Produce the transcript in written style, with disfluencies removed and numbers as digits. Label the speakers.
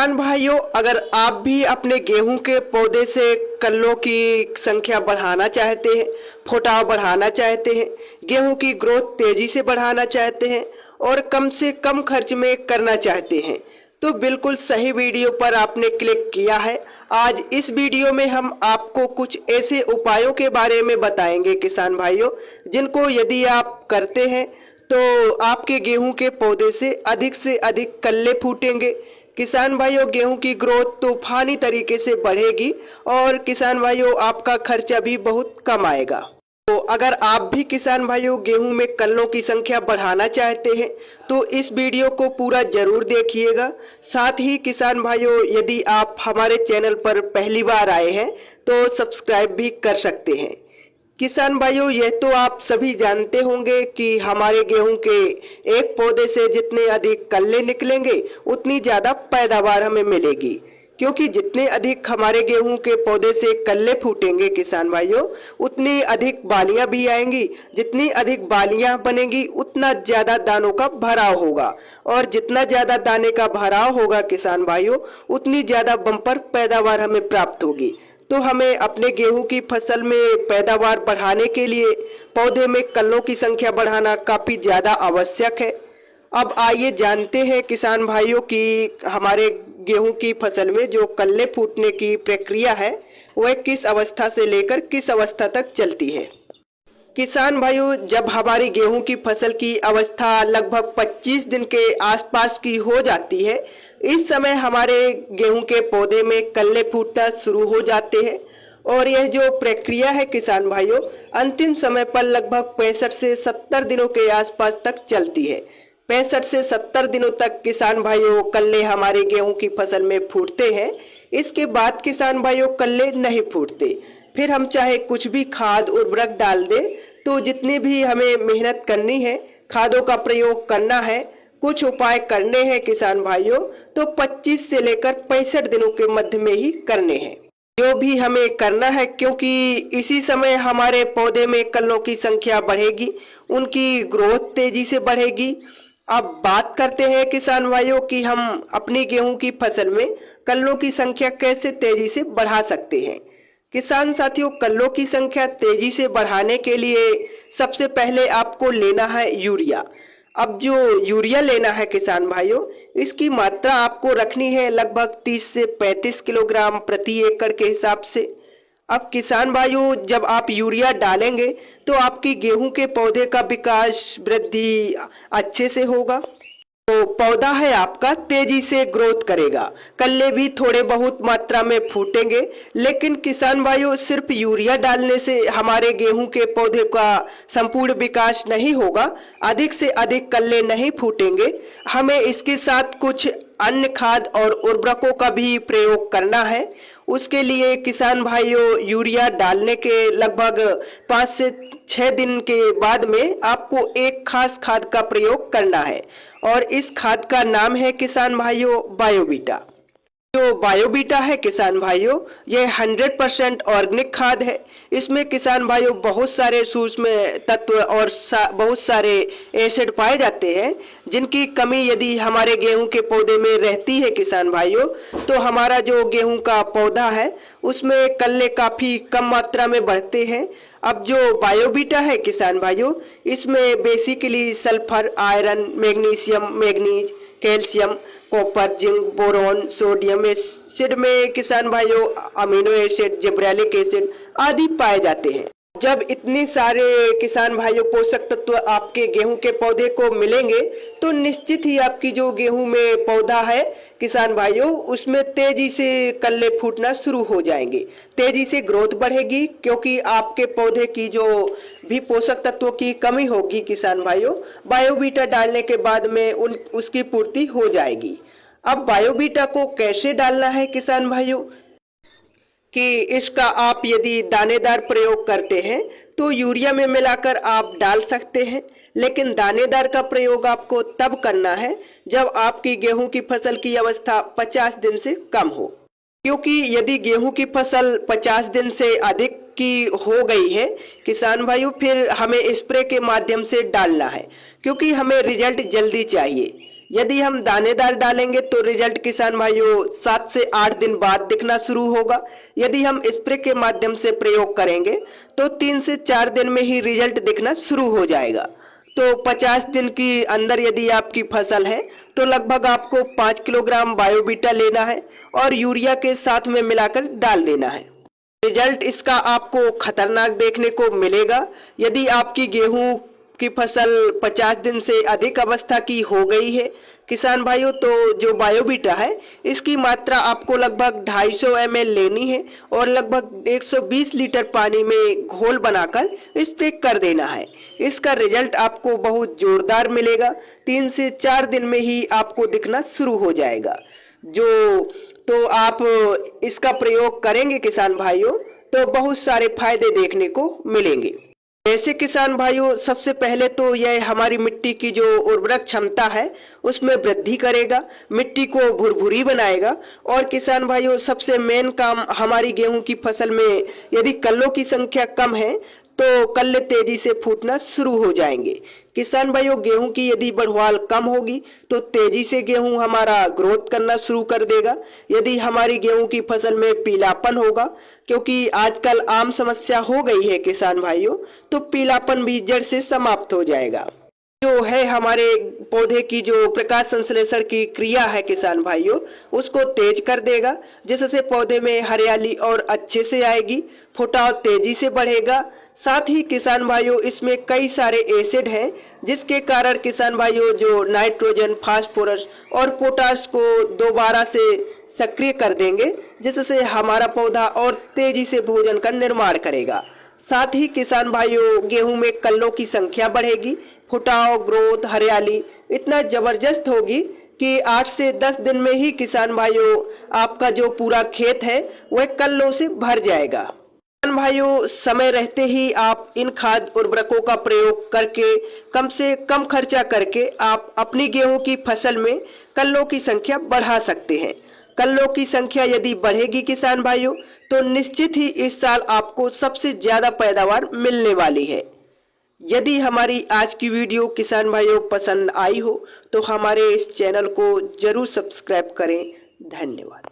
Speaker 1: किसान भाइयों, अगर आप भी अपने गेहूं के पौधे से कल्लों की संख्या बढ़ाना चाहते हैं, फुटाव बढ़ाना चाहते हैं, गेहूं की ग्रोथ तेजी से बढ़ाना चाहते हैं और कम से कम खर्च में करना चाहते हैं, तो बिल्कुल सही वीडियो पर आपने क्लिक किया है। आज इस वीडियो में हम आपको कुछ ऐसे उपायों के बारे में बताएंगे किसान भाइयों, जिनको यदि आप करते हैं तो आपके गेहूं के पौधे से अधिक कल्ले फूटेंगे। किसान भाइयों, गेहूं की ग्रोथ तूफानी तरीके से बढ़ेगी और किसान भाइयों आपका खर्चा भी बहुत कम आएगा। तो अगर आप भी किसान भाइयों गेहूं में कल्लों की संख्या बढ़ाना चाहते हैं तो इस वीडियो को पूरा जरूर देखिएगा। साथ ही किसान भाइयों, यदि आप हमारे चैनल पर पहली बार आए हैं तो सब्सक्राइब भी कर सकते हैं। किसान भाइयों, यह तो आप सभी जानते होंगे कि हमारे गेहूं के एक पौधे से जितने अधिक कल्ले निकलेंगे उतनी ज़्यादा पैदावार हमें मिलेगी, क्योंकि जितने अधिक हमारे गेहूं के पौधे से कल्ले फूटेंगे किसान भाइयों, उतनी अधिक बालियां भी आएंगी। जितनी अधिक बालियां बनेंगी उतना ज़्यादा दानों का भराव होगा, और जितना ज़्यादा दाने का भराव होगा किसान भाइयों, उतनी ज़्यादा बम्पर पैदावार हमें प्राप्त होगी। तो हमें अपने गेहूं की फसल में पैदावार बढ़ाने के लिए पौधे में कल्लों की संख्या बढ़ाना काफ़ी ज़्यादा आवश्यक है। अब आइए जानते हैं किसान भाइयों कि हमारे गेहूं की फसल में जो कल्ले फूटने की प्रक्रिया है वह किस अवस्था से लेकर किस अवस्था तक चलती है। किसान भाइयों, जब हमारी गेहूं की फसल की अवस्था लगभग 25 दिन के आसपास की हो जाती है, इस समय हमारे गेहूं के पौधे में कल्ले फूटना शुरू हो जाते हैं। और यह जो प्रक्रिया है किसान भाइयों, अंतिम समय पर लगभग 65 से 70 दिनों के आसपास तक चलती है। 65 से 70 दिनों तक किसान भाइयों कल्ले हमारे गेहूं की फसल में फूटते हैं। इसके बाद किसान भाइयों कल्ले नहीं फूटते। फिर हम चाहे कुछ भी खाद उर्वरक डाल दें, तो जितनी भी हमें मेहनत करनी है, खादों का प्रयोग करना है, कुछ उपाय करने हैं किसान भाइयों, तो 25 से लेकर 65 दिनों के मध्य में ही करने हैं। जो भी हमें करना है, क्योंकि इसी समय हमारे पौधे में कल्लों की संख्या बढ़ेगी, उनकी ग्रोथ तेजी से बढ़ेगी। अब बात करते हैं किसान भाइयों कि हम अपनी गेहूं की फसल में कल्लों की संख्या कैसे तेजी से बढ़ा सकते हैं। किसान साथियों, कल्लों की संख्या तेजी से बढ़ाने के लिए सबसे पहले आपको लेना है यूरिया। अब जो यूरिया लेना है किसान भाइयों, इसकी मात्रा आपको रखनी है लगभग 30 से 35 किलोग्राम प्रति एकड़ के हिसाब से। अब किसान भाइयों, जब आप यूरिया डालेंगे तो आपकी गेहूं के पौधे का विकास वृद्धि अच्छे से होगा, तो पौधा है आपका तेजी से ग्रोथ करेगा, कल्ले भी थोड़े बहुत मात्रा में फूटेंगे। लेकिन किसान भाइयों, सिर्फ यूरिया डालने से हमारे गेहूं के पौधे का संपूर्ण विकास नहीं होगा, अधिक से अधिक कल्ले नहीं फूटेंगे। हमें इसके साथ कुछ अन्य खाद और उर्वरकों का भी प्रयोग करना है। उसके लिए किसान भाइयों, यूरिया डालने के लगभग 5 से 6 दिन के बाद में आपको एक खास खाद का प्रयोग करना है, और इस खाद का नाम है किसान भाइयों बायोवीटा। जो बायोवीटा है किसान भाइयों, यह 100% ऑर्गेनिक खाद है। इसमें किसान भाइयों बहुत सारे सूक्ष्म तत्व और बहुत सारे एसिड पाए जाते हैं, जिनकी कमी यदि हमारे गेहूं के पौधे में रहती है किसान भाइयों, तो हमारा जो गेहूं का पौधा है उसमें कल्ले काफ़ी कम मात्रा में बढ़ते हैं। अब जो बायोवीटा है किसान भाइयों, इसमें basically sulphur, iron, magnesium, manganese, calcium, copper, zinc, boron, sodium acid में किसान भाइयों अमीनो एसिड, जिब्रेलिक एसिड आदि पाए जाते हैं। जब इतने सारे किसान भाइयों पोषक तत्व आपके गेहूं के पौधे को मिलेंगे, तो निश्चित ही आपकी जो गेहूं में पौधा है किसान भाइयों, उसमें तेजी से कल्ले फूटना शुरू हो जाएंगे, तेजी से ग्रोथ बढ़ेगी, क्योंकि आपके पौधे की जो भी पोषक तत्वों की कमी होगी किसान भाइयों, बायोवीटा डालने के बाद में उसकी पूर्ति हो जाएगी। अब बायोवीटा को कैसे डालना है किसान भाइयों, कि इसका आप यदि दानेदार प्रयोग करते हैं तो यूरिया में मिलाकर आप डाल सकते हैं, लेकिन दानेदार का प्रयोग आपको तब करना है जब आपकी गेहूं की फसल की अवस्था 50 दिन से कम हो। क्योंकि यदि गेहूं की फसल 50 दिन से अधिक की हो गई है किसान भाइयों, फिर हमें स्प्रे के माध्यम से डालना है, क्योंकि हमें रिजल्ट जल्दी चाहिए। यदि हम दानेदार डालेंगे तो रिजल्ट किसान भाइयों 7 से 8 दिन बाद दिखना शुरू होगा। यदि हम स्प्रे के माध्यम से प्रयोग करेंगे तो 3 से 4 दिन में ही रिजल्ट दिखना शुरू हो जाएगा। तो 50 दिन की अंदर यदि आपकी फसल है तो लगभग आपको 5 किलोग्राम बायोबीटा लेना है और यूरिया के साथ में मिलाकर डाल देना है। रिजल्ट इसका आपको खतरनाक देखने को मिलेगा। यदि आपकी गेहूं की फसल 50 दिन से अधिक अवस्था की हो गई है किसान भाइयों, तो जो बायोबीटा है इसकी मात्रा आपको लगभग 250 ml लेनी है और लगभग 120 लीटर पानी में घोल बनाकर स्प्रे कर देना है। इसका रिजल्ट आपको बहुत जोरदार मिलेगा। 3 से 4 दिन में ही आपको दिखना शुरू हो जाएगा। तो आप इसका प्रयोग करेंगे किसान भाइयों तो बहुत सारे फायदे देखने को मिलेंगे। जैसे किसान भाइयों, सबसे पहले तो यह हमारी मिट्टी की जो उर्वरक क्षमता है उसमें वृद्धि करेगा, मिट्टी को भुरभुरी बनाएगा। और किसान भाइयों, सबसे मेन काम हमारी गेहूं की फसल में यदि कल्लों की संख्या कम है तो कल्ले तेजी से फूटना शुरू हो जाएंगे। किसान भाइयों, गेहूं की यदि बढ़वाल कम होगी तो तेजी से गेहूं हमारा ग्रोथ करना शुरू कर देगा। यदि हमारी गेहूं की फसल में पीलापन होगा, क्योंकि आजकल आम समस्या हो गई है किसान भाइयों, तो पीलापन भी जड़ से समाप्त हो जाएगा। जो है हमारे पौधे की जो प्रकाश संश्लेषण की क्रिया है किसान भाइयों, उसको तेज कर देगा, जिससे पौधे में हरियाली और अच्छे से आएगी, फुटाव तेजी से बढ़ेगा। साथ ही किसान भाइयों, इसमें कई सारे एसिड हैं जिसके कारण किसान भाइयों जो नाइट्रोजन, फास्फोरस और पोटाश को दोबारा से सक्रिय कर देंगे, जिससे हमारा पौधा और तेजी से भोजन का निर्माण करेगा। साथ ही किसान भाइयों, गेहूं में कल्लों की संख्या बढ़ेगी, फुटाव, ग्रोथ, हरियाली इतना जबरदस्त होगी कि 8 से 10 दिन में ही किसान भाइयों आपका जो पूरा खेत है वह कल्लों से भर जाएगा। किसान भाइयों, समय रहते ही आप इन खाद उर्वरकों का प्रयोग करके कम से कम खर्चा करके आप अपनी गेहूं की फसल में कल्लों की संख्या बढ़ा सकते हैं। कल्लों की संख्या यदि बढ़ेगी किसान भाइयों तो निश्चित ही इस साल आपको सबसे ज्यादा पैदावार मिलने वाली है। यदि हमारी आज की वीडियो किसान भाइयों पसंद आई हो तो हमारे इस चैनल को जरूर सब्सक्राइब करें। धन्यवाद।